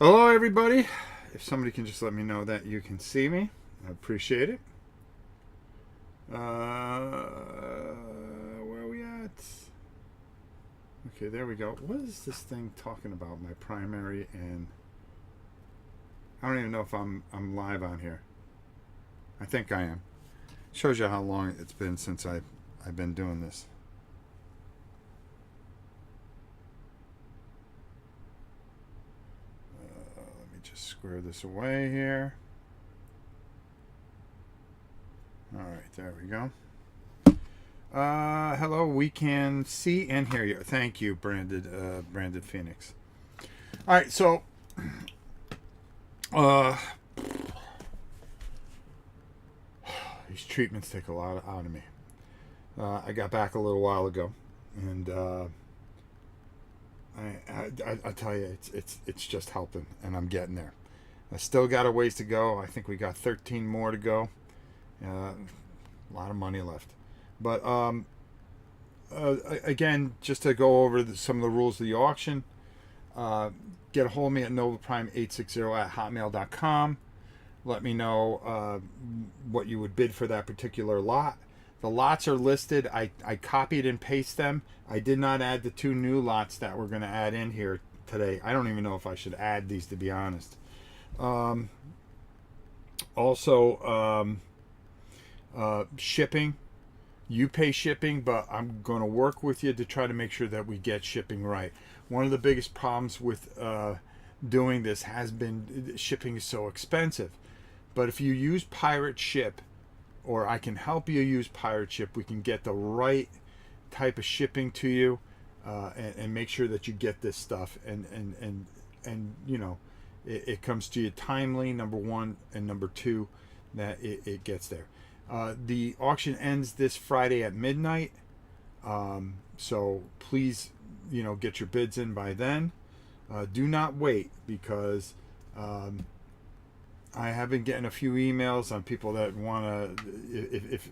Hello, everybody. If somebody can just let me know that you can see me, I appreciate it. Where are we at? Okay, there we go. What is this thing talking about? My primary, and I don't even know if I'm live on here. I think I am. Shows you how long it's been since I've been doing this. Let me just square this away here. All right, there we go. Hello, we can see and hear you. Thank you, Branded Phoenix. All right, so these treatments take a lot out of me. I got back a little while ago, and I tell you, it's just helping, and I'm getting there. I still got a ways to go. I think we got 13 more to go. A lot of money left, but again, just to go over some of the rules of the auction. Get a hold of me at novaprime860@hotmail.com. Let me know what you would bid for that particular lot. The lots are listed. I copied and pasted them. I did not add the two new lots that we're going to add in here today. I don't even know if I should add these, to be honest. Shipping. You pay shipping, but I'm going to work with you to try to make sure that we get shipping right. One of the biggest problems with doing this has been shipping is so expensive. But if you use Pirate Ship, or I can help you use Pirate Ship, we can get the right type of shipping to you, and make sure that you get this stuff, and you know, it comes to you timely, number one, and number two, that it gets there. The auction ends this Friday at midnight, so please, you know, get your bids in by then. Do not wait, because I have been getting a few emails on people that want to. If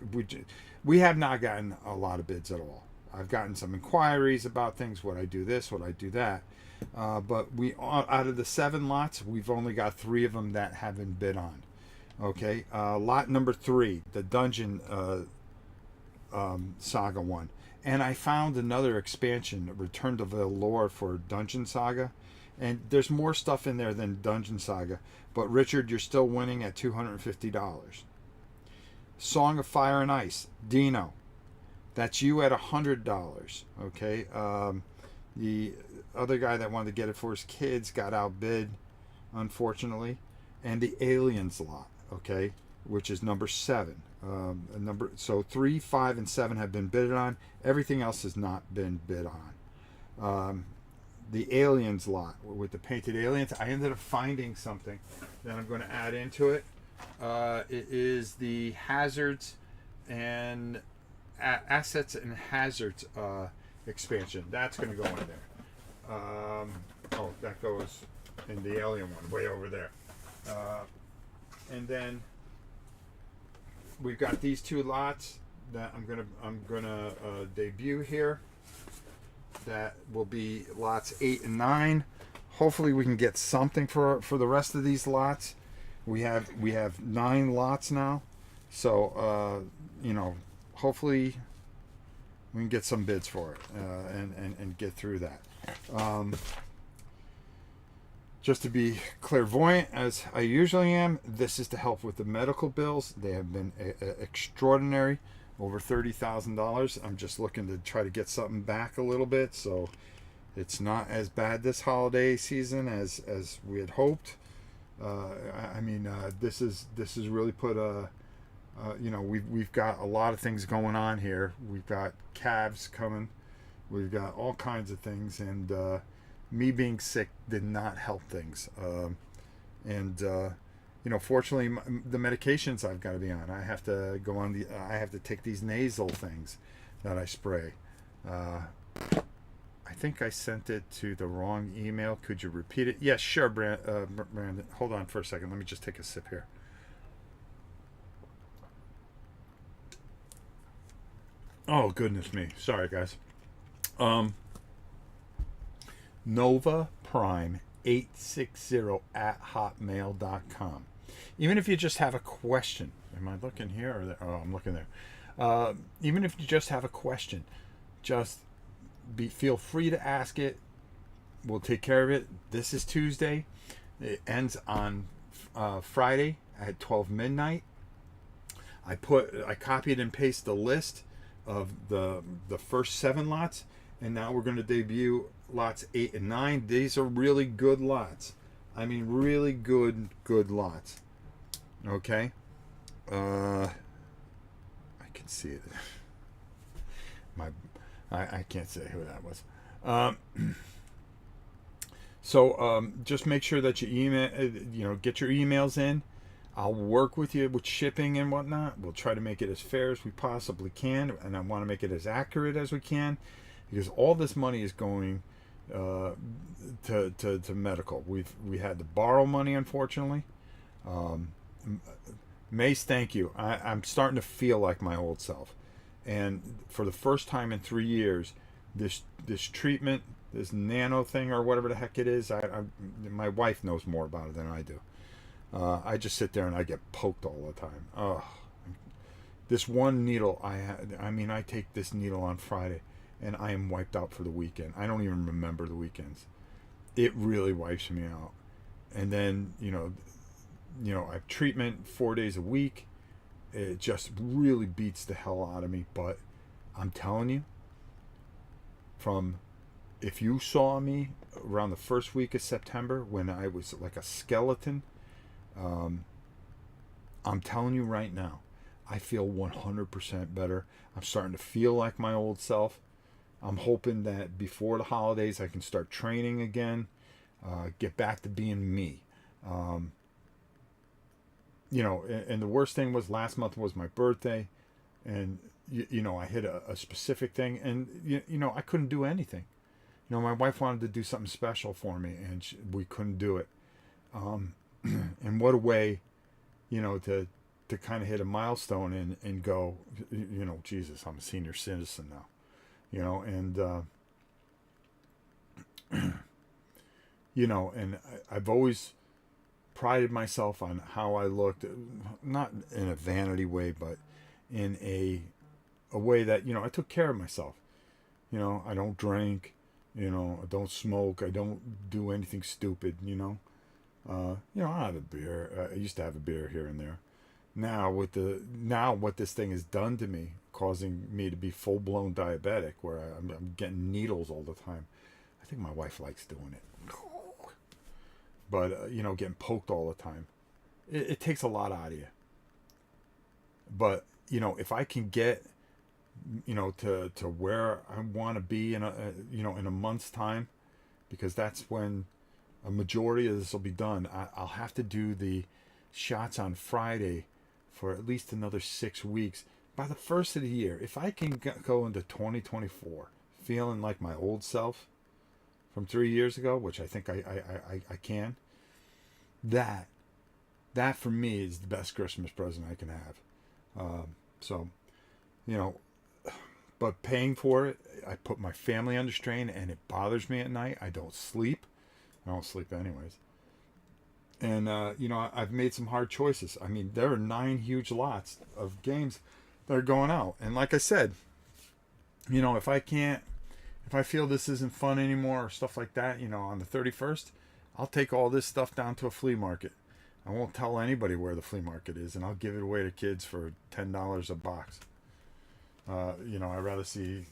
we have not gotten a lot of bids at all. I've gotten some inquiries about things. Would I do this? Would I do that? But out of the 7 lots, we've only got 3 of them that have been bid on. Okay, lot number 3, the Dungeon Saga one, and I found another expansion, Return to Vaala for Dungeon Saga, and there's more stuff in there than Dungeon Saga. But Richard, you're still winning at $250. Song of Fire and Ice, Dino, that's you at $100. Okay, the other guy that wanted to get it for his kids got outbid, unfortunately, and the Aliens lot. Okay, which is number 7. So 3, 5, and 7 have been bid on. Everything else has not been bid on. The Aliens lot with the painted aliens, I ended up finding something that I'm going to add into it. It is the hazards and assets and hazards expansion. That's going to go in there. Oh, that goes in the alien one way over there. And then we've got these 2 lots that I'm gonna debut here. That will be lots 8 and 9. Hopefully we can get something for the rest of these lots. We have 9 lots now, so you know, hopefully we can get some bids for it, and get through that. Just to be clairvoyant, as I usually am, this is to help with the medical bills. They have been extraordinary, over $30,000. I'm just looking to try to get something back a little bit, so it's not as bad this holiday season as we had hoped. I mean, this is really put a, you know, we've got a lot of things going on here. We've got calves coming. We've got all kinds of things, and me being sick did not help things. You know, fortunately, the medications I've got to be on, I have to go on I have to take these nasal things that I spray. I think I sent it to the wrong email. Could you repeat it? Yes, sure, Brandon. Hold on for a second. Let me just take a sip here. Oh, goodness me. Sorry, guys. Nova Prime 860@hotmail.com. Even if you just have a question. Am I looking here or there? Oh, I'm looking there. Even if you just have a question, just feel free to ask it. We'll take care of it. This is Tuesday. It ends on Friday at 12 midnight. I copied and pasted the list of the first 7 lots, and now we're going to debut lots 8 and 9. These are really good lots. I mean, really good lots. Okay. I can see it. I can't say who that was. So just make sure that you get your emails in. I'll work with you with shipping and whatnot. We'll try to make it as fair as we possibly can, and I want to make it as accurate as we can, because all this money is going to medical. We had to borrow money, unfortunately. Mace, thank you. I'm starting to feel like my old self, and for the first time in 3 years, this treatment, this nano thing or whatever the heck it is, my wife knows more about it than I do. I just sit there and I get poked all the time. Oh, this one needle I take this needle on Friday, and I am wiped out for the weekend. I don't even remember the weekends. It really wipes me out. And then I have treatment 4 days a week. It just really beats the hell out of me. But I'm telling you, if you saw me around the first week of September when I was like a skeleton, I'm telling you right now, I feel 100% better. I'm starting to feel like my old self. I'm hoping that before the holidays I can start training again, get back to being me. And the worst thing was last month was my birthday, and I hit a specific thing, and I couldn't do anything. My wife wanted to do something special for me, and we couldn't do it. And what a way, to kind of hit a milestone and go, Jesus, I'm a senior citizen now, and and I've always prided myself on how I looked, not in a vanity way, but in a way that, I took care of myself. I don't drink, I don't smoke, I don't do anything stupid, I have a beer. I used to have a beer here and there. Now what this thing has done to me, causing me to be full-blown diabetic, where I'm getting needles all the time. I think my wife likes doing it. But, getting poked all the time. It takes a lot out of you. But, if I can get, to where I want to be in a month's time, because that's when a majority of this will be done. I'll have to do the shots on Friday for at least another 6 weeks. By the first of the year, if I can go into 2024 feeling like my old self from 3 years ago, which I think I can, that for me is the best Christmas present I can have. But paying for it, I put my family under strain, and it bothers me at night. I don't sleep. I don't sleep anyways. And, I've made some hard choices. I mean, there are 9 huge lots of games that are going out. And like I said, if I feel this isn't fun anymore or stuff like that, on the 31st, I'll take all this stuff down to a flea market. I won't tell anybody where the flea market is, and I'll give it away to kids for $10 a box. I'd rather see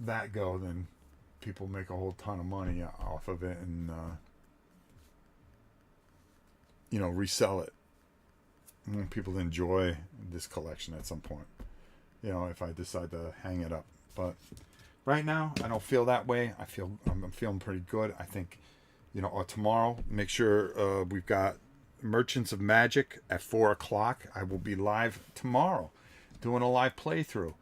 that go than people make a whole ton of money off of it and resell it. I want people to enjoy this collection at some point, if I decide to hang it up. But right now I don't feel that way. I'm feeling pretty good. I think tomorrow, make sure we've got Merchants of Magic at 4:00. I will be live tomorrow doing a live playthrough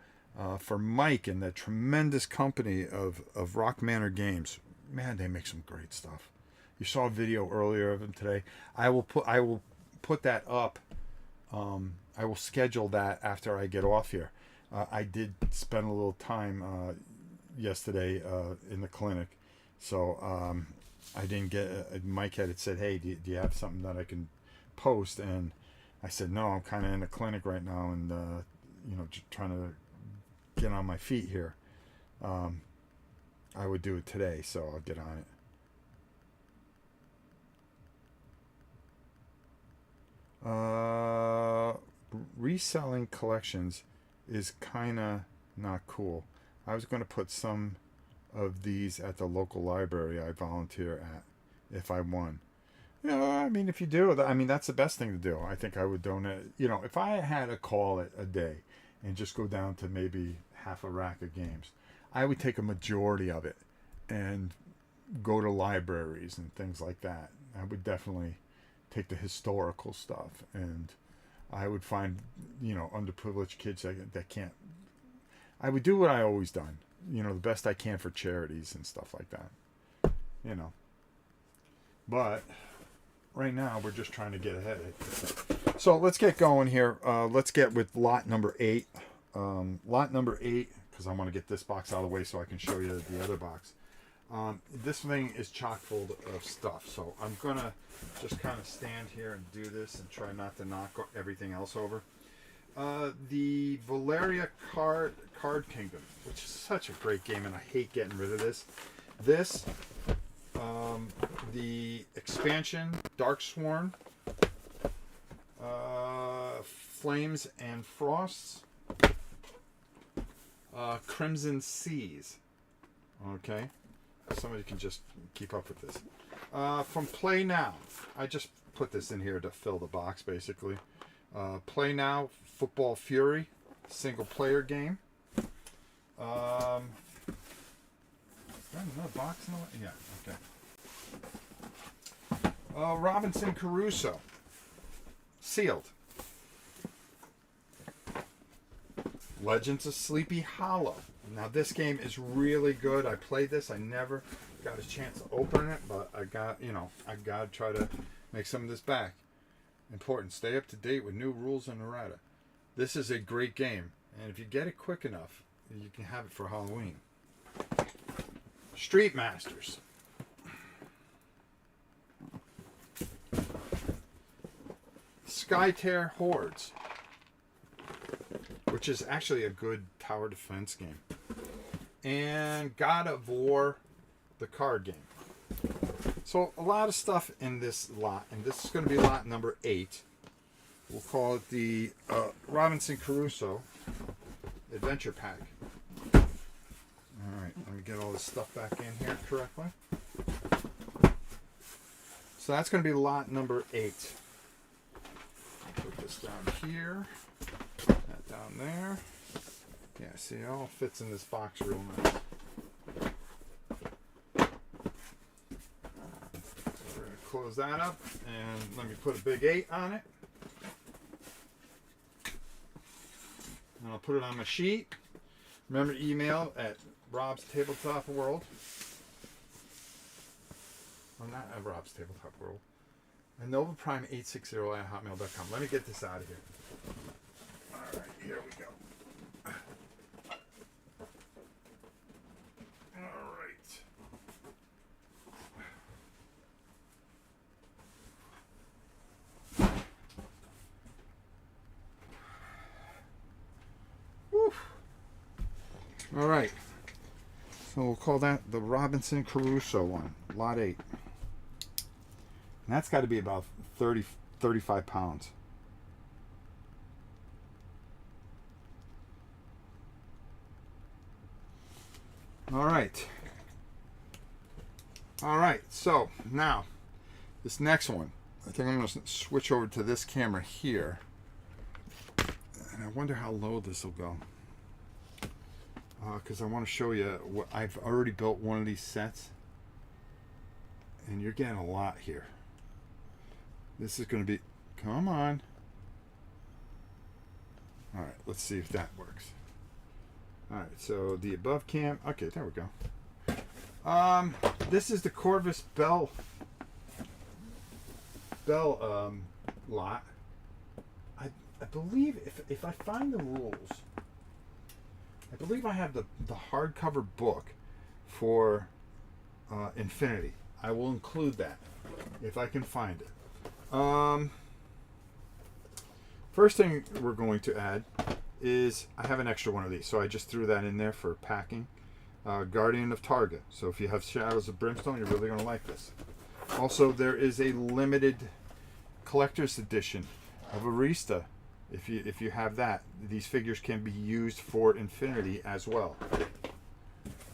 for Mike and the tremendous company of Rock Manor Games. Man, they make some great stuff. You saw a video earlier of them today. I will put that up. I will schedule that after I get off here. I did spend a little time yesterday in the clinic, so I didn't get. Mike had said, "Hey, do you have something that I can post?" And I said, "No, I'm kind of in a clinic right now, and just trying to get on my feet here. I would do it today, so I'll get on it." Reselling collections is kind of not cool. I was going to put some of these at the local library I volunteer at if I won. I mean, if you do, I mean, that's the best thing to do. I think I would donate. If I had to call it a day and just go down to maybe half a rack of games, I would take a majority of it and go to libraries and things like that. I would definitely take the historical stuff, and I would find, underprivileged kids that can't. I would do what I always done, the best I can for charities and stuff like that, But right now we're just trying to get ahead. So let's get going here. Let's get with lot number 8. Lot number 8, because I want to get this box out of the way so I can show you the other box. This thing is chock full of stuff, so I'm gonna just kind of stand here and do this and try not to knock everything else over. The Valeria Card Kingdom, which is such a great game, and I hate getting rid of this. The expansion Darksworn, Flames and Frosts, Crimson Seas. Okay. Somebody can just keep up with this. From Play Now, I just put this in here to fill the box, basically. Play Now, Football Fury, single player game. Another box? Yeah, okay. Robinson Crusoe, sealed. Legends of Sleepy Hollow. Now this game is really good. I played this. I never got a chance to open it, but I got to try to make some of this back. Important. Stay up to date with new rules and errata. This is a great game, and if you get it quick enough, you can have it for Halloween. Street Masters. Skytear Hordes, which is actually a good tower defense game. And God of War, the card game. So a lot of stuff in this lot, and this is going to be lot number 8. We'll call it the Robinson Crusoe Adventure Pack. Alright, let me get all this stuff back in here correctly. So that's going to be lot number 8. Put this down here, that down there. Yeah, see, it all fits in this box real nice. So we're going to close that up, and let me put a big 8 on it. And I'll put it on my sheet. Remember to email at Rob's Tabletop World. Well, not at Rob's Tabletop World. And NovaPrime860 at hotmail.com. Let me get this out of here. Alright, here we go. Alright. Woo. Alright. So we'll call that the Robinson Crusoe one. Lot 8. And that's got to be about 35 pounds. All right. All right. So now, this next one, I think I'm going to switch over to this camera here. And I wonder how low this will go. Because I want to show you what I've already built one of these sets. And you're getting a lot here. This is going to be, come on. All right, let's see if that works. All right, so the above cam, okay, there we go. This is the Corvus Bell lot. I believe if I find the rules, I believe I have the hardcover book for Infinity. I will include that if I can find it. First thing we're going to add is I have an extra one of these, so I just threw that in there for packing. Guardian of Targa. So if you have Shadows of Brimstone, you're really going to like this. Also, there is a limited collector's edition of Arista. If you have that, these figures can be used for Infinity as well.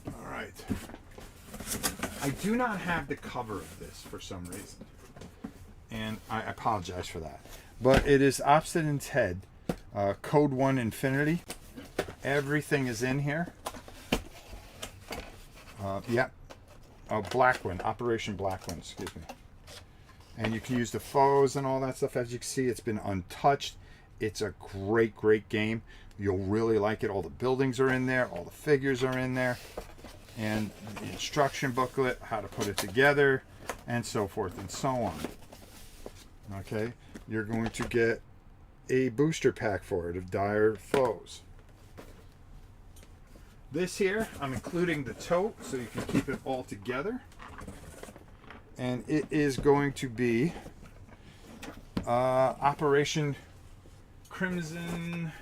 All right. I do not have the cover of this for some reason, and I apologize for that. But it is Obsidian's Head, Code 1 Infinity. Everything is in here. Yep. Blackwing, Operation Blackwing, excuse me. And you can use the foes and all that stuff. As you can see, it's been untouched. It's a great, great game. You'll really like it. All the buildings are in there. All the figures are in there. And the instruction booklet, how to put it together, and so forth and so on. Okay, you're going to get a booster pack for it of Dire Foes. This here, I'm including the tote so you can keep it all together. And it is going to be Operation Crimson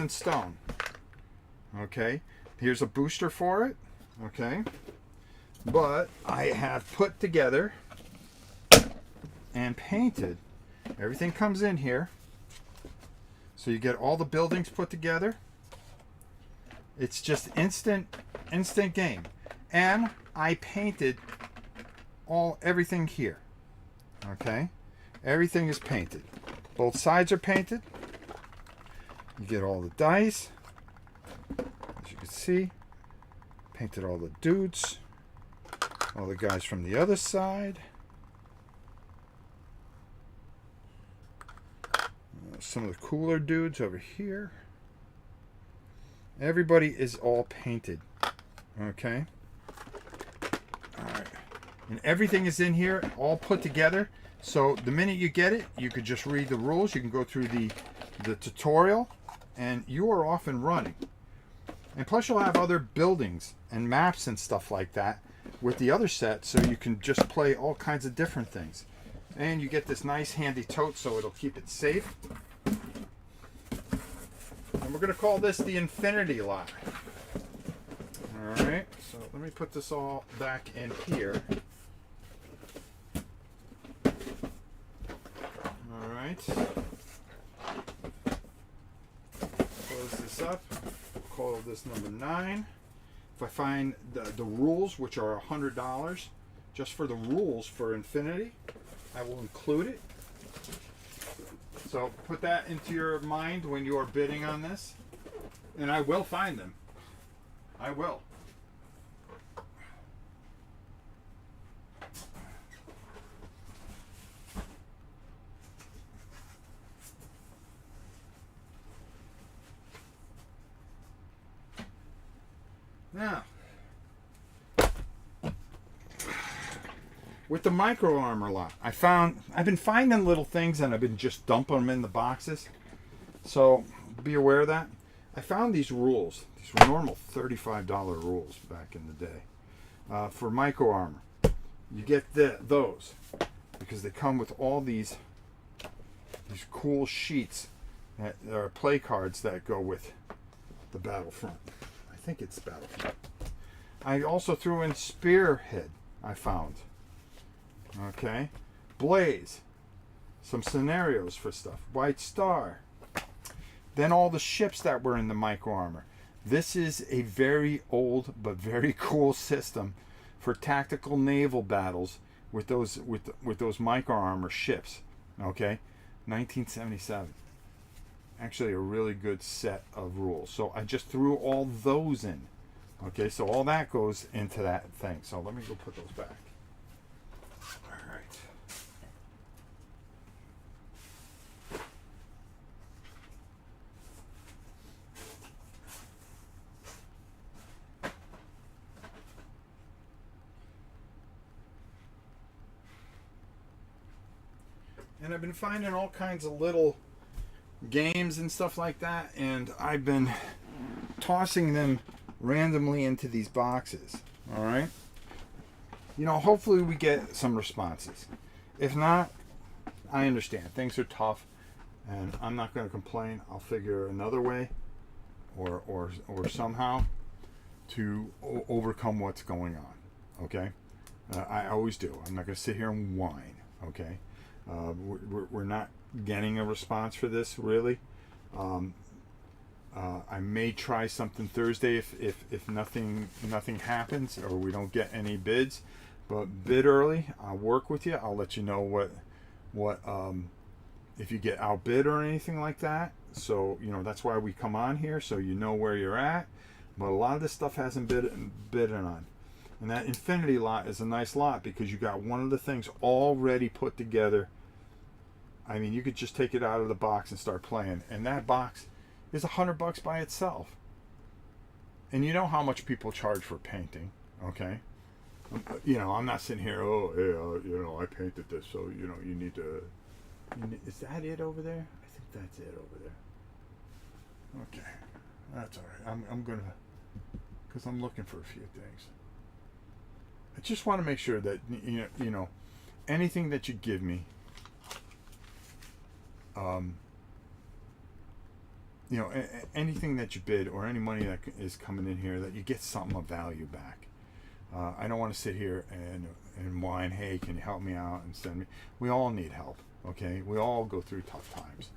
Stone. Okay, here's a booster for it. Okay, but I have put together and painted. Everything comes in here, so you get all the buildings put together. It's just instant game, and I painted everything here. Okay, everything is painted. Both sides are painted. You get all the dice, as you can see. Painted all the dudes, all the guys from the other side. Some of the cooler dudes over here. Everybody is all painted. Okay. Alright. And everything is in here, all put together. So the minute you get it, you could just read the rules. You can go through the tutorial, and you are off and running. And plus you'll have other buildings and maps and stuff like that with the other set, so you can just play all kinds of different things. And you get this nice handy tote, so it'll keep it safe. And we're going to call this the Infinity Lot. Alright, so let me put this all back in here. Alright. Close this up. We'll call this number 9. If I find the rules, which are $100, just for the rules for Infinity, I will include it. So put that into your mind when you are bidding on this. And I will find them. I will. Now, with the micro armor lot, I've been finding little things, and I've been just dumping them in the boxes. So be aware of that. I found these rules. These were normal $35 rules back in the day for micro armor. You get those because they come with all these cool sheets that are play cards that go with the Battlefront. I think it's Battlefront. I also threw in Spearhead. I found. Okay, Blaze, some scenarios for stuff, White Star, then all the ships that were in the micro armor. This is a very old but very cool system for tactical naval battles with those micro armor ships. Okay, 1977. Actually, a really good set of rules. So I just threw all those in. Okay, so all that goes into that thing. So let me go put those back. And I've been finding all kinds of little games and stuff like that, and I've been tossing them randomly into these boxes. Alright? hopefully we get some responses. If not, I understand. Things are tough, and I'm not going to complain. I'll figure another way or somehow to overcome what's going on, okay? I always do. I'm not going to sit here and whine, okay? We're not getting a response for this, really. I may try something Thursday if nothing happens or we don't get any bids. But bid early. I'll work with you. I'll let you know what if you get outbid or anything like that. So that's why we come on here, so you know where you're at. But a lot of this stuff hasn't bid on. And that Infinity lot is a nice lot because you got one of the things already put together. I mean, you could just take it out of the box and start playing. And that box is $100 by itself. And you know how much people charge for painting, okay? I'm not sitting here, I painted this, so, you need to... is that it over there? I think that's it over there. Okay. That's all right. I'm going to... because I'm looking for a few things. I just want to make sure that, anything that you give me, anything that you bid or any money that is coming in here, that you get something of value back. I don't want to sit here and whine, hey, can you help me out and send me... We all need help, okay? We all go through tough times.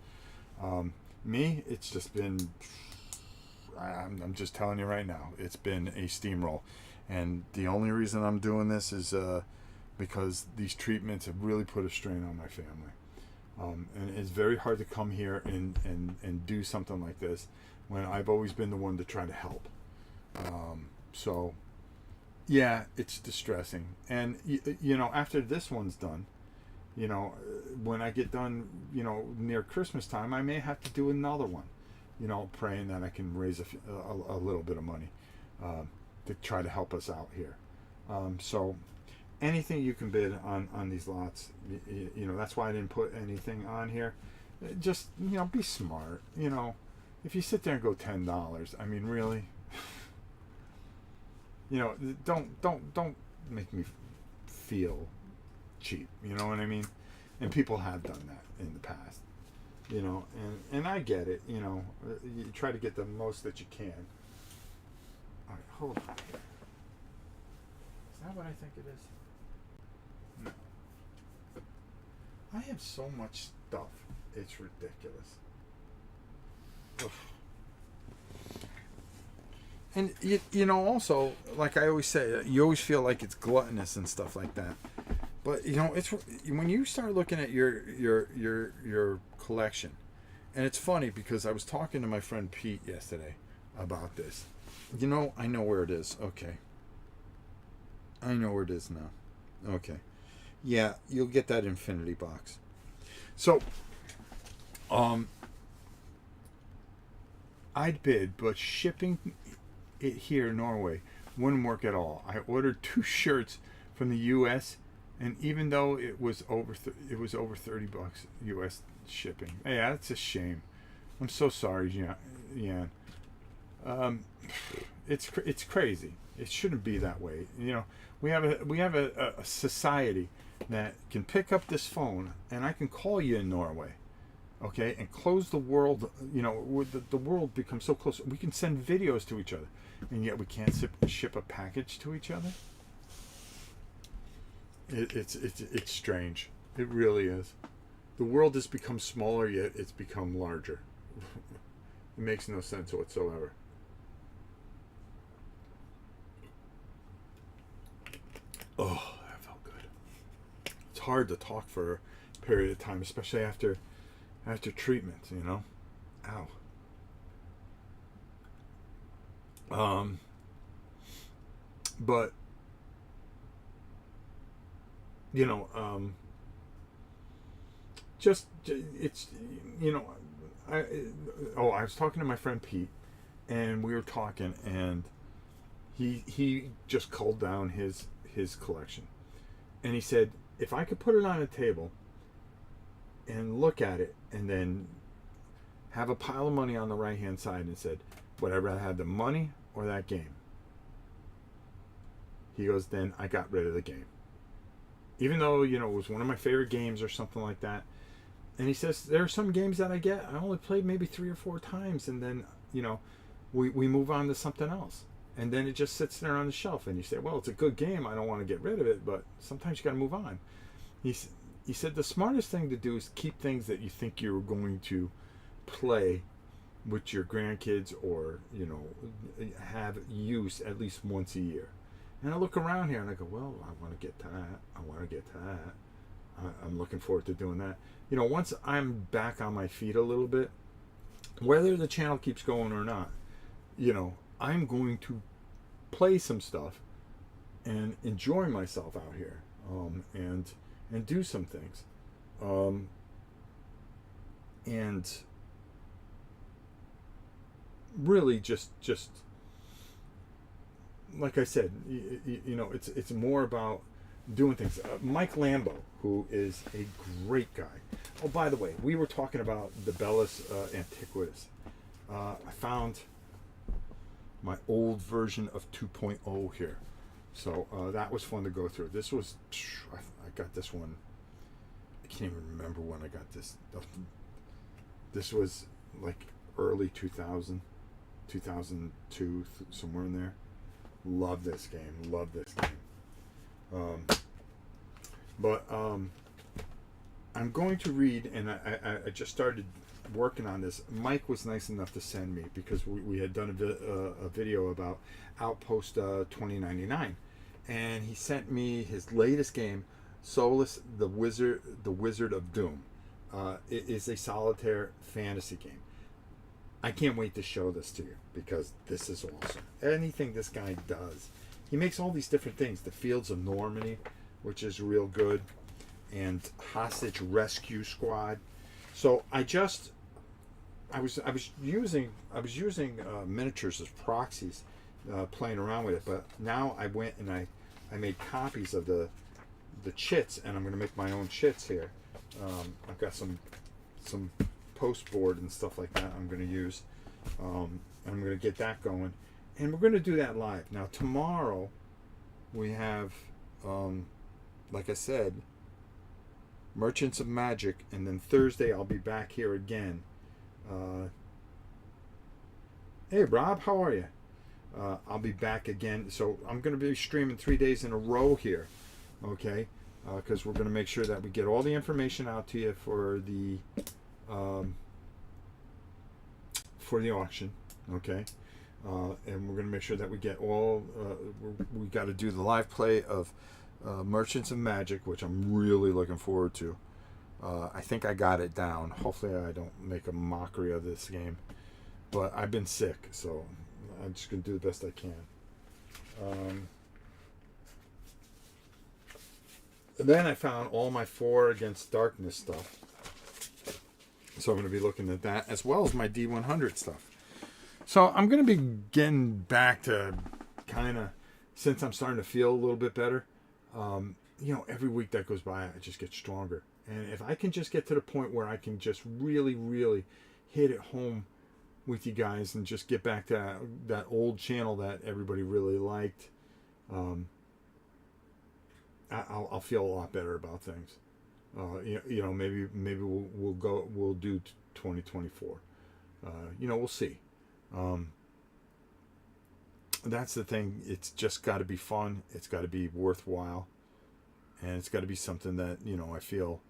Me, it's just been... I'm just telling you right now, it's been a steamroll. And the only reason I'm doing this is because these treatments have really put a strain on my family. And it's very hard to come here and do something like this when I've always been the one to try to help. So... yeah, it's distressing. And, after this one's done, when I get done, near Christmas time, I may have to do another one, praying that I can raise a little bit of money to try to help us out here. So anything you can bid on these lots, that's why I didn't put anything on here. Just, be smart. If you sit there and go $10, I mean, really... don't make me feel cheap. You know what I mean? And people have done that in the past. And I get it. You try to get the most that you can. All right, hold on here. Is that what I think it is? No. I have so much stuff. It's ridiculous. Ugh. And also, like I always say, you always feel like it's gluttonous and stuff like that. But it's when you start looking at your collection, and it's funny because I was talking to my friend Pete yesterday about this. I know where it is. Okay. I know where it is now. Okay. Yeah, you'll get that Infinity box. So, I'd bid, but shipping it here in Norway wouldn't work at all. I ordered 2 shirts from the U.S. and even though it was over $30 U.S. shipping. Yeah, that's a shame. I'm so sorry, Jan. It's crazy. It shouldn't be that way. We have a society that can pick up this phone and I can call you in Norway. Okay, and close the world. The world becomes so close. We can send videos to each other, and yet we can't ship a package to each other. It's strange. It really is. The world has become smaller, yet it's become larger. It makes no sense whatsoever. Oh, that felt good. It's hard to talk for a period of time, especially after treatment, Ow. But just it's I was talking to my friend Pete, and we were talking, and he just culled down his collection, and he said if I could put it on a table and look at it and then have a pile of money on the right hand side and said, would I rather have the money or that game? He goes, then I got rid of the game. Even though, you know, it was one of my favorite games or something like that. And he says, there are some games that I only played maybe 3 or 4 times, and then, you know, we move on to something else. And then it just sits there on the shelf, and you say, well, it's a good game, I don't want to get rid of it, but sometimes you got to move on. He said the smartest thing to do is keep things that you think you're going to play with your grandkids, or, you know, have use at least once a year. And I look around here and I go, well, I want to get to that. I want to get to that. I'm looking forward to doing that. You know, once I'm back on my feet a little bit, whether the channel keeps going or not, you know, I'm going to play some stuff and enjoy myself out here, and do some things, and really just like I said, you know, it's more about doing things. Mike Lambo, who is a great guy. Oh, by the way, we were talking about the Bellus Antiquitas. I found my old version of 2.0 here, so that was fun to go through. This was, I got this one, I can't even remember when I got this. This was like early 2000, 2002, somewhere in there. Love this game. Love this game. But I'm going to read, and I just started working on this. Mike was nice enough to send me, because we had done a video about Outpost 2099, and he sent me his latest game, Solus the Wizard of Doom. It is a solitaire fantasy game. I can't wait to show this to you, because this is awesome. Anything this guy does, he makes all these different things. The Fields of Normandy, which is real good, and Hostage Rescue Squad. So I was using miniatures as proxies, playing around with it. But now I went and I made copies of the chits, and I'm going to make my own chits here. I've got some post board and stuff like that I'm going to use. I'm going to get that going, and we're going to do that live. Now tomorrow we have, like I said, Merchants of Magic, and then Thursday I'll be back here again. Hey Rob, how are you? I'll be back again, so I'm going to be streaming 3 days in a row here, okay? Because we're going to make sure that we get all the information out to you for the auction, okay? And we're going to make sure that we get all. We got to do the live play of Merchants of Magic, which I'm really looking forward to. I think I got it down. Hopefully I don't make a mockery of this game. But I've been sick, so I'm just going to do the best I can. And then I found all my 4 Against Darkness stuff. So I'm going to be looking at that, as well as my D100 stuff. So I'm going to be getting back to kind of, since I'm starting to feel a little bit better, you know, every week that goes by, I just get stronger. And if I can just get to the point where I can just really, really hit it home with you guys and just get back to that old channel that everybody really liked, I'll feel a lot better about things. You know, maybe we'll do 2024. You know, we'll see. That's the thing. It's just got to be fun. It's got to be worthwhile, and it's got to be something that, you know, I feel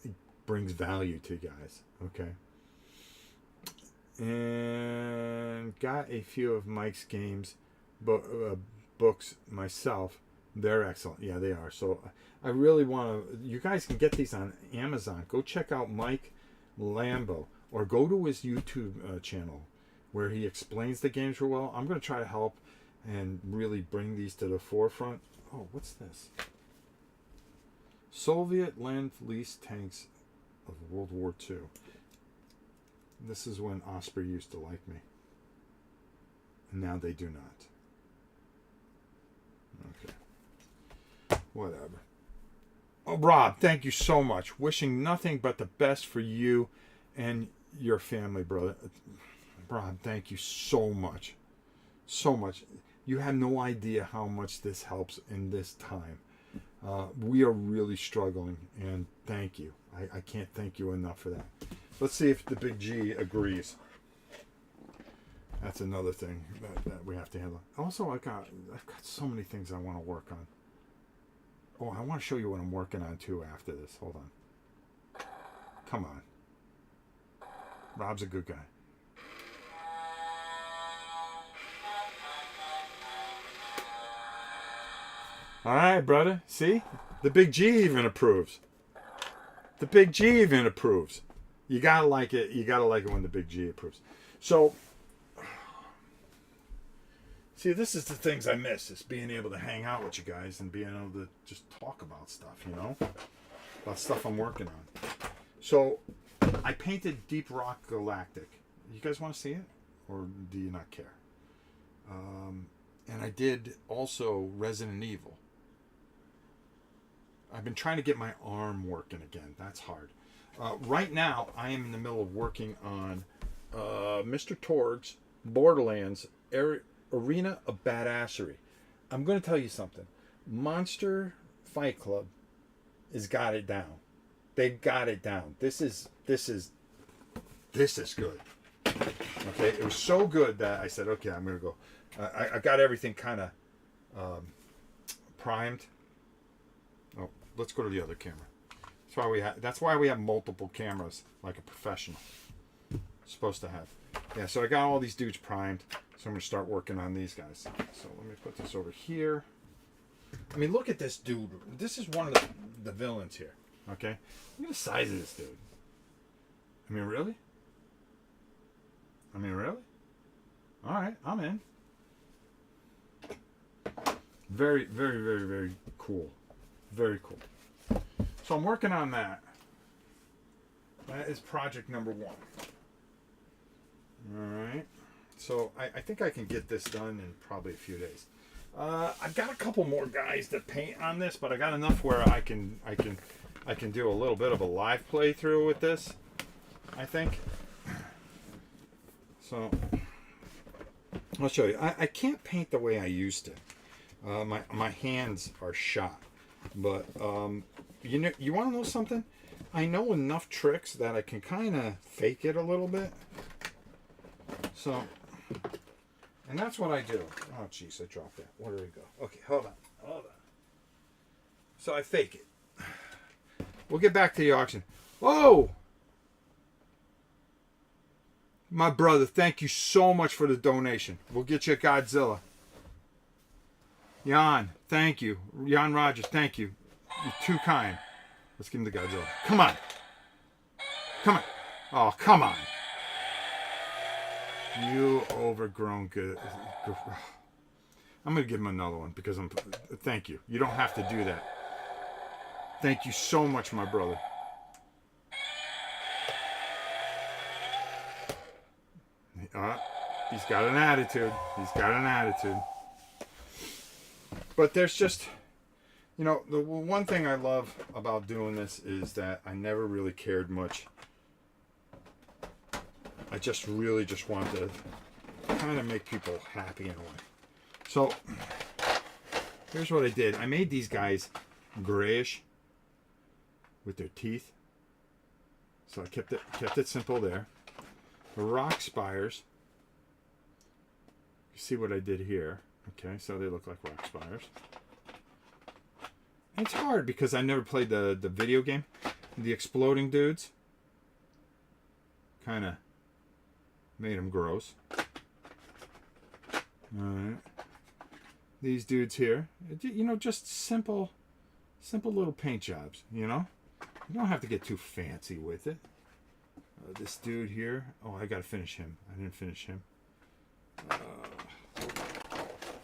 it brings value to you guys. Okay. And got a few of Mike's games, books myself. They're excellent. Yeah, they are. So I really want to. You guys can get these on Amazon. Go check out Mike Lambo, or go to his YouTube channel, where he explains the games real well. I'm going to try to help and really bring these to the forefront. Oh, what's this? Soviet Lend-Lease Tanks of World War II. This is when Osprey used to like me. And now they do not. Okay. Whatever. Oh, Rob, thank you so much. Wishing nothing but the best for you and your family, brother. Rob, thank you so much. So much. You have no idea how much this helps in this time. We are really struggling, and thank you. I can't thank you enough for that. Let's see if the Big G agrees. That's another thing that we have to handle. Also, I've got so many things I want to work on. Oh, I want to show you what I'm working on too after this. Hold on. Come on. Rob's a good guy. All right, brother. See? The Big G even approves. The Big G even approves. You gotta like it. You gotta like it when the Big G approves. So, see, this is the things I miss. Is being able to hang out with you guys and being able to just talk about stuff, you know? About stuff I'm working on. So, I painted Deep Rock Galactic. You guys want to see it? Or do you not care? And I did also Resident Evil. I've been trying to get my arm working again. That's hard. Right now, I am in the middle of working on Mr. Torg's Borderlands Arena of Badassery. I'm going to tell you something. Monster Fight Club has got it down. They've got it down. This is good. Okay, it was so good that I said, okay, I'm going to go. I got everything kind of primed. Oh, let's go to the other camera. That's why we have multiple cameras, like a professional supposed to have. Yeah, so I got all these dudes primed, so I'm going to start working on these guys. So let me put this over here. I mean, look at this dude. This is one of the villains here, okay? Look at the size of this dude. I mean, really? All right, I'm in. Very, very, very, very cool. Very cool. So I'm working on that. That is project number 1. All right. So I think I can get this done in probably a few days. I've got a couple more guys to paint on this, but I got enough where I can do a little bit of a live playthrough with this, I think. So I'll show you. I can't paint the way I used to. My hands are shot. But you want to know something? I know enough tricks that I can kind of fake it a little bit. So, and that's what I do. Oh, jeez, I dropped that. Where did it go? Okay, hold on. So I fake it. We'll get back to the auction. Oh! My brother, thank you so much for the donation. We'll get you a Godzilla. Jan, thank you. Jan Rogers, thank you. You're too kind. Let's give him the Godzilla. Come on. Come on. Oh, come on. You overgrown good. I'm going to give him another one because I'm... Thank you. You don't have to do that. Thank you so much, my brother. He's got an attitude. But there's just, you know, the one thing I love about doing this is that I never really cared much. I just really just want to kind of make people happy in a way. So here's what I did. I made these guys grayish with their teeth. So I kept it simple there. The rock spires. You see what I did here. Okay, so they look like rock spires. And it's hard because I never played the video game. The exploding dudes kind of made them gross. Alright. These dudes here, you know, just simple little paint jobs, you know? You don't have to get too fancy with it. This dude here, oh, I gotta finish him. I didn't finish him.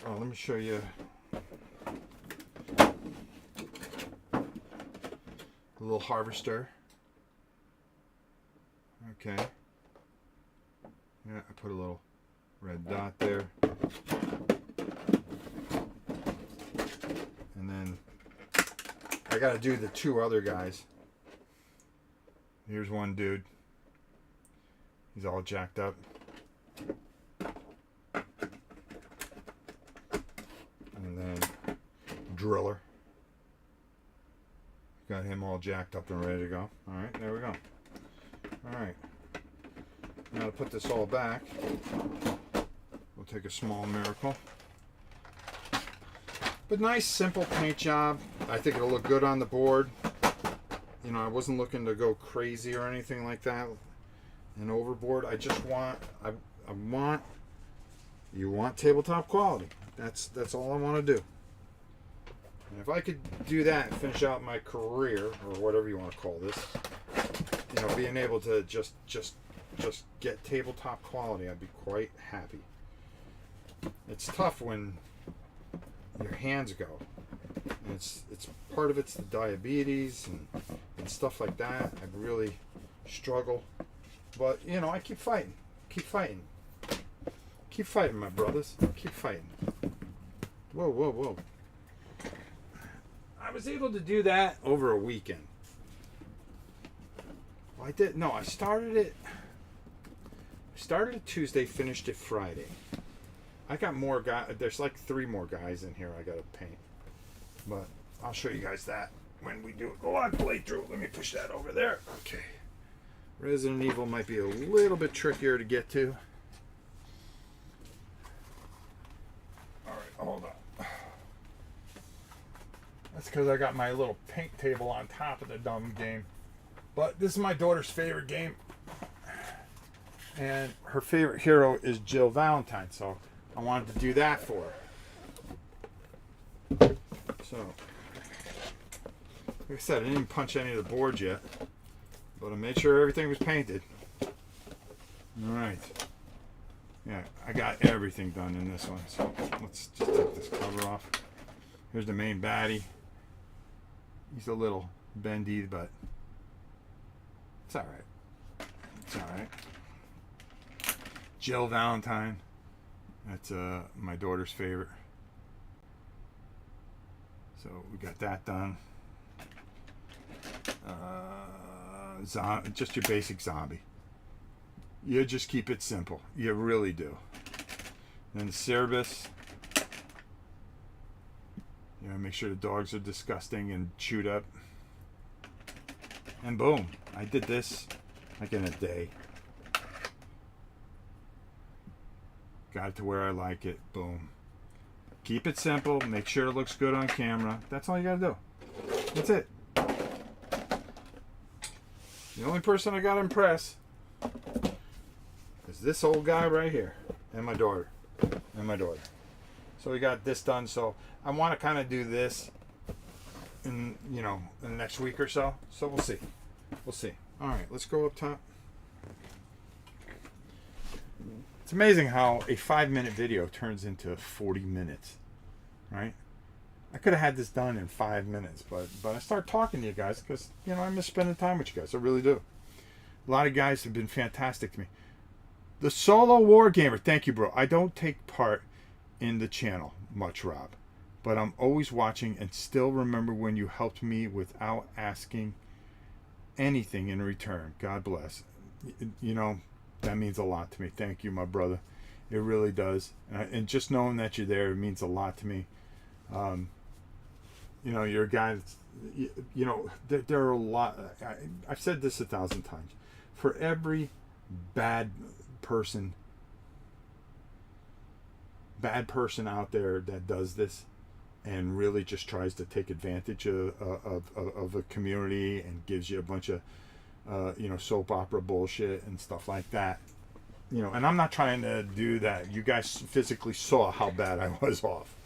Oh, let me show you a little harvester. Okay. Yeah, I put a little red dot there. And then I gotta do the 2 other guys. Here's one dude. He's all jacked up. driller. Got him all jacked up and ready to go. Alright, there we go. Alright. Now to put this all back, we'll take a small miracle. But nice, simple paint job. I think it'll look good on the board. You know, I wasn't looking to go crazy or anything like that and overboard. I just want, you want tabletop quality. That's all I want to do. And if I could do that and finish out my career, or whatever you want to call this, you know, being able to just get tabletop quality, I'd be quite happy. It's tough when your hands go. And it's part of it's the diabetes and stuff like that. I really struggle. But, you know, I keep fighting. Keep fighting. Keep fighting, my brothers. Keep fighting. Whoa, whoa, whoa. I was able to do that over a weekend. Well, I did. No, I started it Tuesday, finished it Friday. I got more guys. There's like 3 more guys in here I got to paint. But I'll show you guys that when we do a live playthrough. Let me push that over there. Okay. Resident Evil might be a little bit trickier to get to. Alright, hold on. That's because I got my little paint table on top of the dumb game. But this is my daughter's favorite game. And her favorite hero is Jill Valentine. So I wanted to do that for her. So, like I said, I didn't punch any of the boards yet. But I made sure everything was painted. Alright. Yeah, I got everything done in this one. So let's just take this cover off. Here's the main baddie. He's a little bendy, but it's alright. It's alright. Jill Valentine. That's my daughter's favorite. So we got that done. Just your basic zombie. You just keep it simple. You really do. Then the Cerebus. You know, make sure the dogs are disgusting and chewed up. And boom. I did this like in a day. Got it to where I like it. Boom. Keep it simple. Make sure it looks good on camera. That's all you gotta do. That's it. The only person I gotta impress is this old guy right here. And my daughter. And my daughter. So we got this done. So I want to kind of do this in, you know, in the next week or so. So we'll see. We'll see. All right, let's go up top. It's amazing how a 5-minute video turns into 40 minutes, right? I could have had this done in 5 minutes, but I start talking to you guys because, you know, I miss spending time with you guys. I really do. A lot of guys have been fantastic to me. The Solo Wargamer, thank you, bro. I don't take part in the channel much, Rob, but I'm always watching and still remember when you helped me without asking anything in return. God bless. You know, that means a lot to me. Thank you, my brother. It really does. And just knowing that you're there, it means a lot to me. You know, you're a guy that's, you know, there are a lot. I've said this 1,000 times. For every bad person out there that does this and really just tries to take advantage of a community and gives you a bunch of you know, soap opera bullshit and stuff like that, you know, and I'm not trying to do that. You guys physically saw how bad I was off,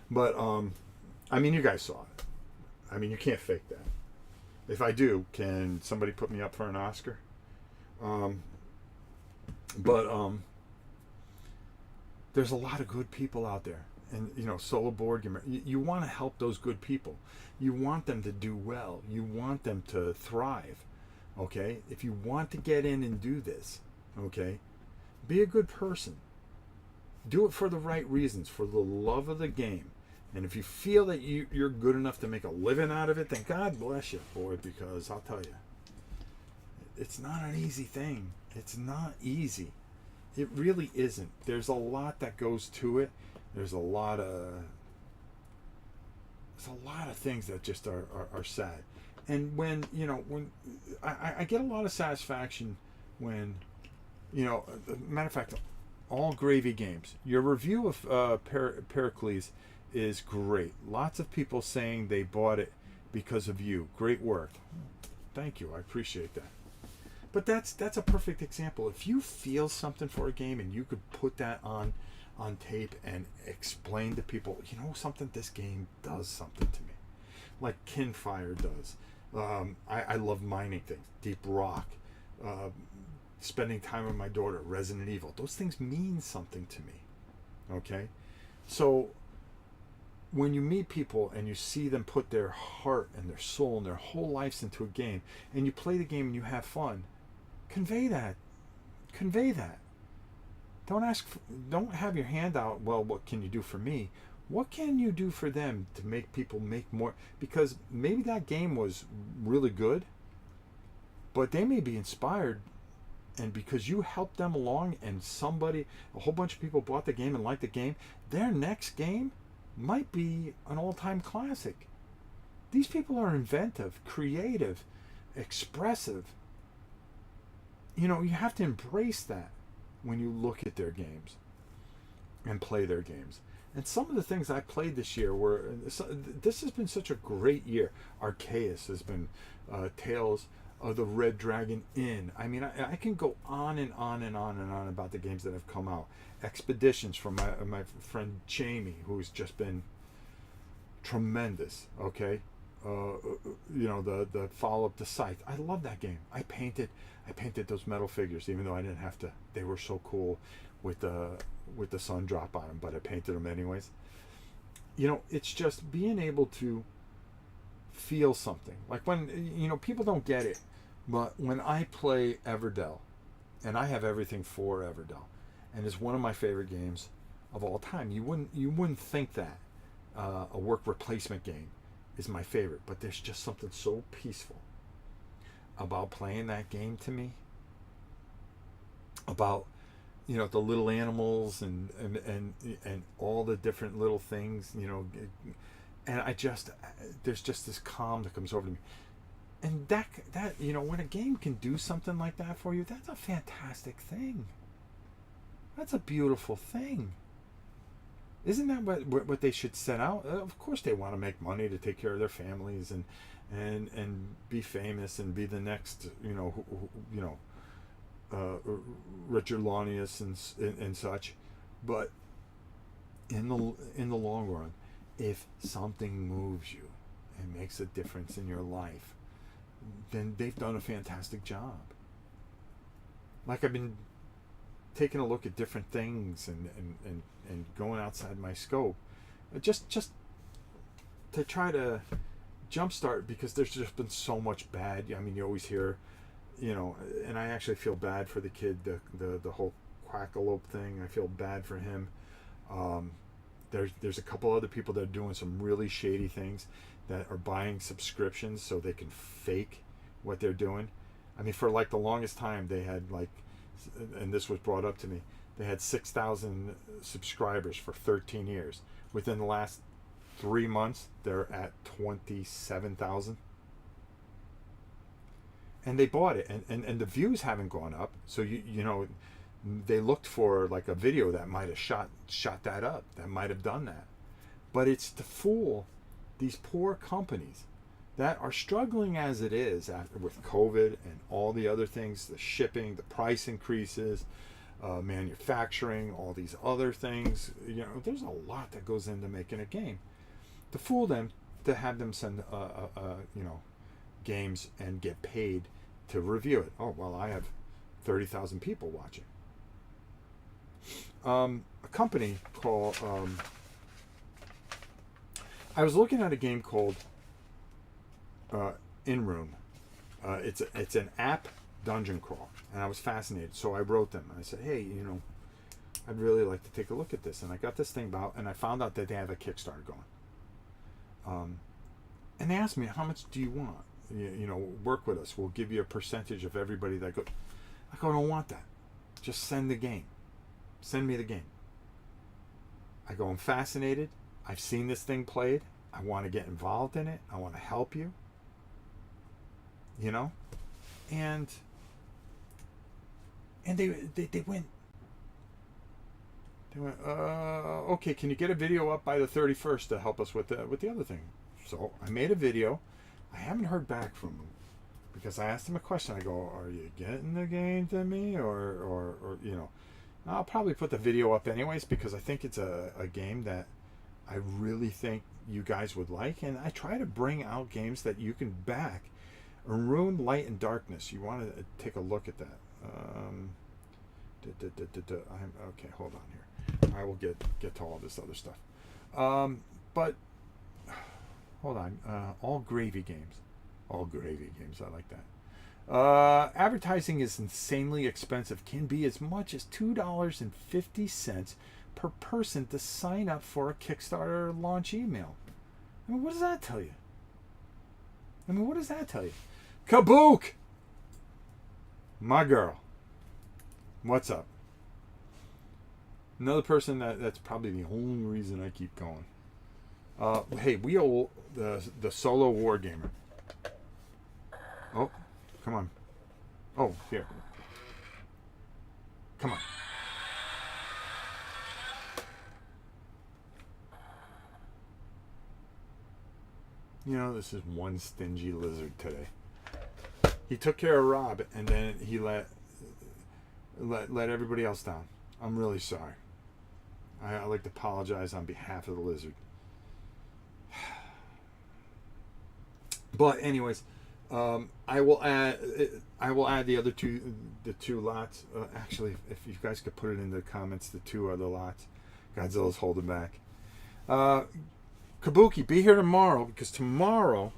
but I mean, you guys saw it. I mean, you can't fake that. If I do, can somebody put me up for an Oscar? There's a lot of good people out there, and you know, Solo Board Gamer. You want to help those good people. You want them to do well. You want them to thrive. Okay, if you want to get in and do this, okay, be a good person. Do it for the right reasons, for the love of the game. And if you feel that you're good enough to make a living out of it, then God bless you for it, because I'll tell you, it's not an easy thing. It's not easy. It really isn't. There's a lot that goes to it. There's a lot of there's a lot of things that just are sad. And when when I get a lot of satisfaction when matter of fact, all gravy games. Your review of Pericles is great. Lots of people saying they bought it because of you. Great work. Thank you. I appreciate that. But that's a perfect example. If you feel something for a game and you could put that on tape and explain to people, something, this game does something to me, like Kinfire does. I love mining things, Deep Rock, spending time with my daughter, Resident Evil. Those things mean something to me. Okay, so when you meet people and you see them put their heart and their soul and their whole lives into a game, and you play the game and you have fun, convey that. Don't have your hand out, well, what can you do for me? What can you do for them to make people make more? Because maybe that game was really good, but they may be inspired, and because you helped them along and a whole bunch of people bought the game and liked the game, their next game might be an all-time classic. These people are inventive, creative, expressive. You have to embrace that when you look at their games and play their games. And some of the things I played this year this has been such a great year. Arceus has been Tales of the Red Dragon Inn. I mean, I can go on and on and on and on about the games that have come out. Expeditions from my friend Jamie, who's just been tremendous. Okay, the follow-up to Scythe. I love that game. I painted those metal figures, even though I didn't have to. They were so cool with the sun drop on them, but I painted them anyways. It's just being able to feel something. Like when people don't get it, but when I play Everdell, and I have everything for Everdell, and it's one of my favorite games of all time. You wouldn't think that a work replacement game is my favorite, but there's just something so peaceful about playing that game to me. About the little animals and all the different little things, and there's just this calm that comes over to me. And that when a game can do something like that for you, that's a fantastic thing. That's a beautiful thing. Isn't that what they should set out? Of course they want to make money to take care of their families and be famous and be the next Richard Launius and such. But in the long run, if something moves you and makes a difference in your life, then they've done a fantastic job. Like, I've been taking a look at different things and going outside my scope, just to try to jumpstart, because there's just been so much bad. I mean, you always hear, and I actually feel bad for the kid, the whole Quackalope thing. I feel bad for him. There's a couple other people that are doing some really shady things, that are buying subscriptions so they can fake what they're doing. I mean, for like the longest time, they had and this was brought up to me, they had 6,000 subscribers for 13 years. Within the last 3 months, they're at 27,000. And they bought it, and the views haven't gone up. So they looked for like a video that might have shot that up, that might have done that. But it's to fool these poor companies that are struggling as it is with COVID and all the other things, the shipping, the price increases, manufacturing, all these other things. There's a lot that goes into making a game. To fool them, to have them send games and get paid to review it. Oh, well, I have 30,000 people watching. A company called I was looking at a game called In Room. It's an app dungeon crawl, and I was fascinated, so I wrote them and I said, hey, I'd really like to take a look at this. And I got this thing about, and I found out that they have a Kickstarter going. And they asked me, how much do you want? Work with us. We'll give you a percentage of everybody that goes. I go, I don't want that. Just send the game. Send me the game. I go, I'm fascinated. I've seen this thing played. I want to get involved in it. I want to help you. You know? And they went, okay, can you get a video up by the 31st to help us with the other thing? So I made a video. I haven't heard back from them because I asked them a question. I go, are you getting the game to me, or you know? I'll probably put the video up anyways because I think it's a game that I really think you guys would like, and I try to bring out games that you can back. Rune, Light, and Darkness. You want to take a look at that. Okay, hold on here. I will get to all this other stuff. But hold on. All gravy games. All gravy games. I like that. Advertising is insanely expensive. Can be as much as $2.50 per person to sign up for a Kickstarter launch email. I mean, what does that tell you? What does that tell you? Kabook! My girl. What's up? Another person that's probably the only reason I keep going. Hey, we owe the solo wargamer. Oh, come on. Oh, here. Come on. You know, this is one stingy lizard today. He took care of Rob, and then he let everybody else down. I'm really sorry. I like to apologize on behalf of the lizard. But anyways, I will add the other two lots. Actually, if you guys could put it in the comments, the two other lots. Godzilla's holding back. Kabuki, be here tomorrow, because tomorrow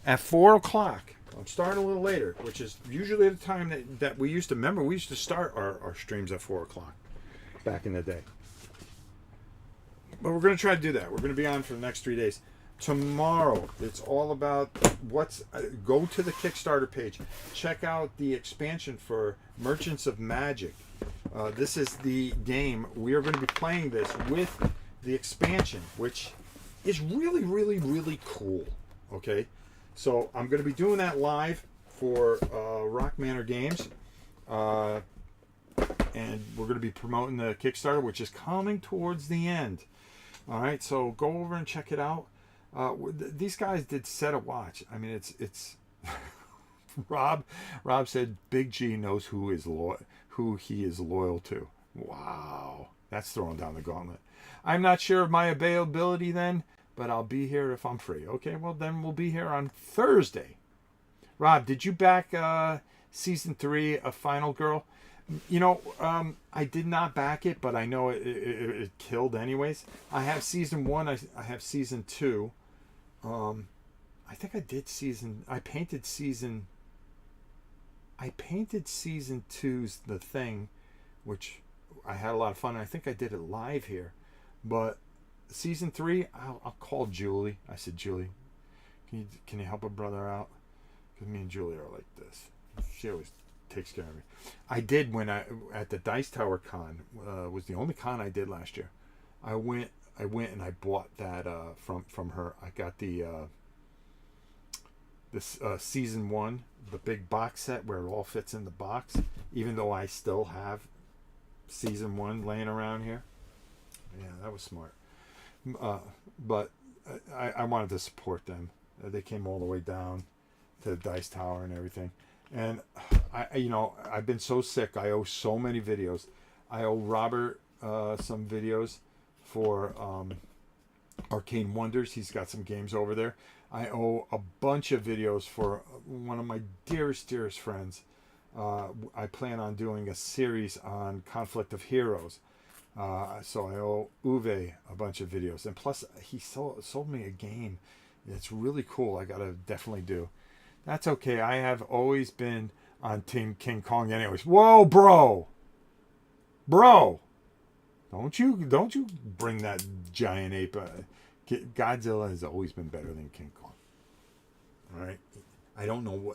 at 4 o'clock, I'm starting a little later, which is usually the time that we used to, remember, we used to start our streams at 4 o'clock back in the day. But we're going to try to do that. We're going to be on for the next 3 days. Tomorrow, it's all about go to the Kickstarter page. Check out the expansion for Merchants of Magic. This is the game. We are going to be playing this with the expansion, which is really, really, really cool. Okay? So I'm going to be doing that live for Rock Manor Games. And we're going to be promoting the Kickstarter, which is coming towards the end. All right, so go over and check it out. These guys did Set a Watch. I mean, it's Rob said Big G knows who he is loyal to. Wow, that's throwing down the gauntlet. I'm not sure of my availability then, but I'll be here if I'm free. Okay, well then we'll be here on Thursday. Rob, did you back season 3 of Final Girl? You know, I did not back it, but I know it killed anyways. I have season 1. I have season 2. I think I did I painted season 2's The Thing, which I had a lot of fun. I think I did it live here. But season 3, I'll call Julie. I said, Julie, can you help a brother out? Because me and Julie are like this. She always takes care of me. I did when at the Dice Tower Con, was the only con I did last year. I went and I bought that from her. I got this season 1, the big box set where it all fits in the box, even though I still have season 1 laying around here. Yeah, that was smart. But I wanted to support them. They came all the way down to the Dice Tower and everything. And I've been so sick. I owe so many videos. I owe Robert some videos for Arcane Wonders. He's got some games over there. I owe a bunch of videos for one of my dearest friends. I plan on doing a series on Conflict of Heroes. So I owe U.B.A a bunch of videos. And plus, he sold me a game that's really cool. I got to definitely do. That's okay. I have always been on Team King Kong anyways. Whoa, bro! Don't you bring that giant ape. Godzilla has always been better than King Kong. All right? I don't know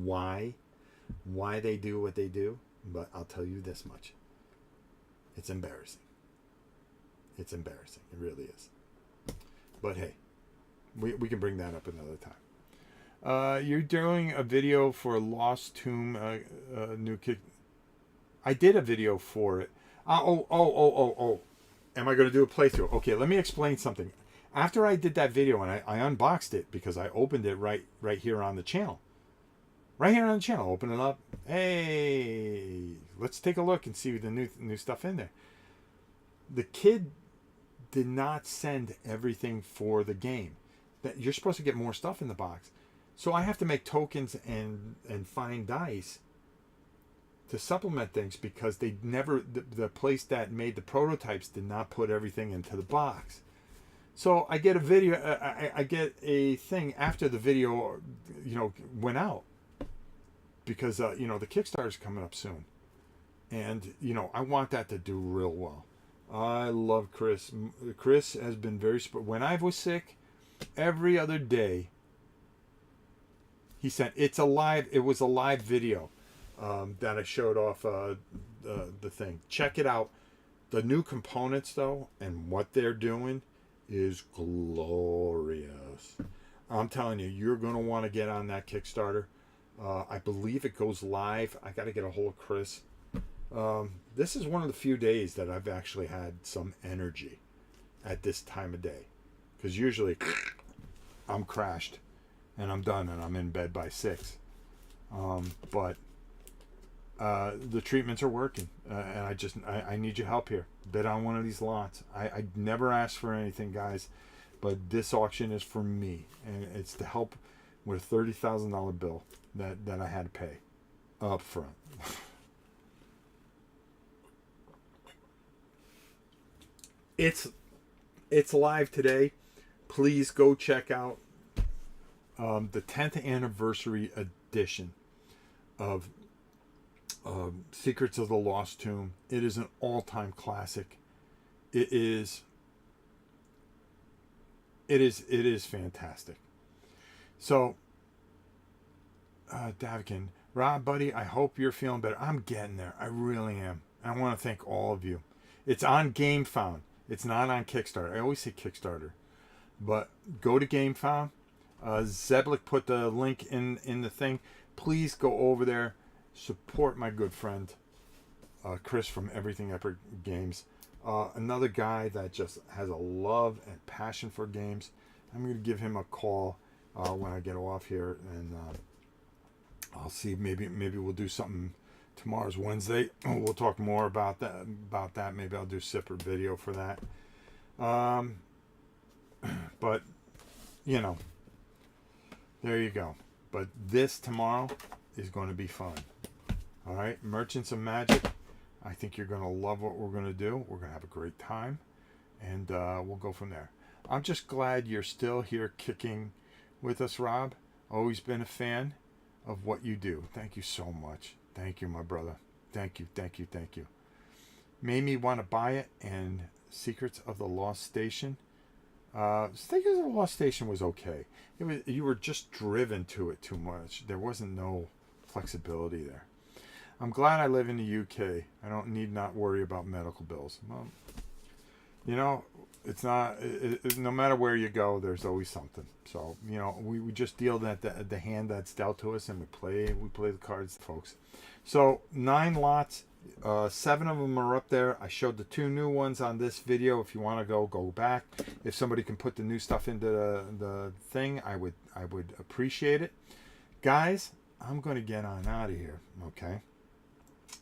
why they do what they do, but I'll tell you this much. It's embarrassing. It's embarrassing. It really is. But hey, we can bring that up another time. You're doing a video for Lost Tomb new kick. I did a video for it. Oh. Am I going to do a playthrough? Okay, let me explain something. After I did that video and I unboxed it because I opened it right here on the channel. Right here on the channel. Open it up. Hey, let's take a look and see the new stuff in there. The kid did not send everything for the game. That you're supposed to get more stuff in the box. So I have to make tokens and find dice to supplement things because they never the place that made the prototypes did not put everything into the box. So I get a video I get a thing after the video went out because the Kickstarter's coming up soon. And I want that to do real well. I love Chris. Chris has been very when I was sick, every other day he sent it was a live video that I showed off the thing. Check it out. The new components though and what they're doing is glorious. I'm telling you, you're going to want to get on that Kickstarter. I believe it goes live. I got to get a hold of Chris. This is one of the few days that I've actually had some energy at this time of day. Because usually I'm crashed and I'm done and I'm in bed by 6. But the treatments are working. And I need your help here. Bid on one of these lots. I never asked for anything, guys. But this auction is for me. And it's to help with a $30,000 bill that I had to pay up front. It's live today. Please go check out the 10th anniversary edition of Secrets of the Lost Tomb. It is an all-time classic. It is fantastic. So, Davikin, Rob, buddy, I hope you're feeling better. I'm getting there. I really am. I want to thank all of you. It's on GameFound. It's not on Kickstarter. I always say Kickstarter. But go to GameFound. Zeblik put the link in the thing. Please go over there. Support my good friend, Chris from Everything Epic Games. Another guy that just has a love and passion for games. I'm going to give him a call when I get off here. And I'll see. Maybe we'll do something. Tomorrow's Wednesday. We'll talk more about that. Maybe I'll do a separate video for that. But there you go. But this tomorrow is going to be fun. All right, Merchants of Magic. I think you're going to love what we're going to do. We're going to have a great time, and we'll go from there. I'm just glad you're still here kicking with us, Rob. Always been a fan of what you do. Thank you so much. Thank you, my brother. Thank you. Made me want to buy it. And Secrets of the Lost Station. Secrets of the Lost Station was okay. You were just driven to it too much. There wasn't no flexibility there. I'm glad I live in the UK. I don't need not worry about medical bills. Well, it's not. No matter where you go, there's always something. So we just deal that the hand that's dealt to us, and we play the cards, folks. So 9 lots, 7 of them are up there. I showed the 2 new ones on this video. If you want to go back. If somebody can put the new stuff into the thing, I would appreciate it, guys. I'm going to get on out of here. Okay.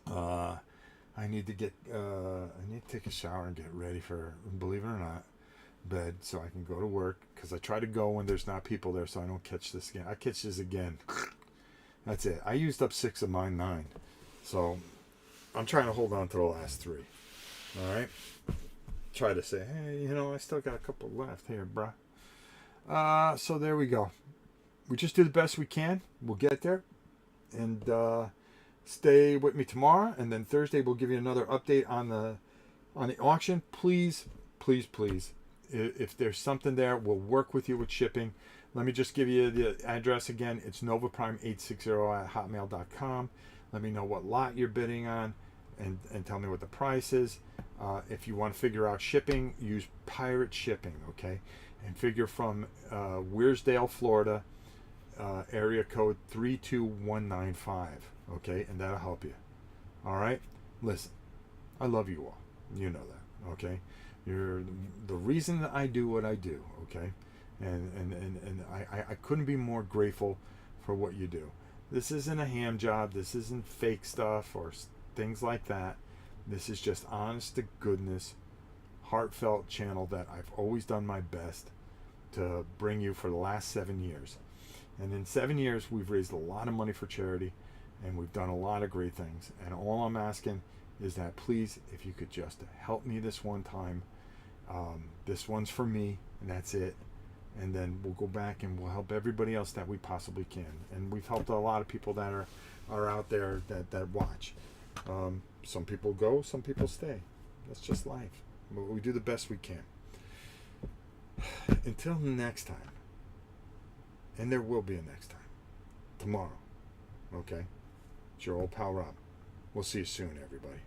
I need to take a shower and get ready for, believe it or not, bed so I can go to work, because I try to go when there's not people there so I don't catch this again. I catch this again. That's it. I used up 6 of my 9. So I'm trying to hold on to the last 3. All right. Try to say, hey, I still got a couple left here, bruh. So there we go. We just do the best we can. We'll get there. And stay with me tomorrow, and then Thursday we'll give you another update on the auction. Please, if there's something there, we'll work with you with shipping. Let me just give you the address again. It's novaprime860@hotmail.com. Let me know what lot you're bidding on, and tell me what the price is. If you want to figure out shipping, use pirate shipping, okay? and figure from Weirsdale, Florida, area code 32195. Okay, and that'll help you. All right, listen, I love you all. You know that. Okay, you're the reason that I do what I do. Okay, and I couldn't be more grateful for what you do. This isn't a ham job. This isn't fake stuff or things like that. This is just honest to goodness, heartfelt channel that I've always done my best to bring you for the last 7 years. And in 7 years, we've raised a lot of money for charity, and we've done a lot of great things. And all I'm asking is that please, if you could just help me this one time. This one's for me, and that's it. And then we'll go back and we'll help everybody else that we possibly can. And we've helped a lot of people that are out there that watch. Some people go, some people stay. That's just life. We do the best we can. Until next time. And there will be a next time. Tomorrow. Okay? It's your old pal Rob. We'll see you soon, everybody.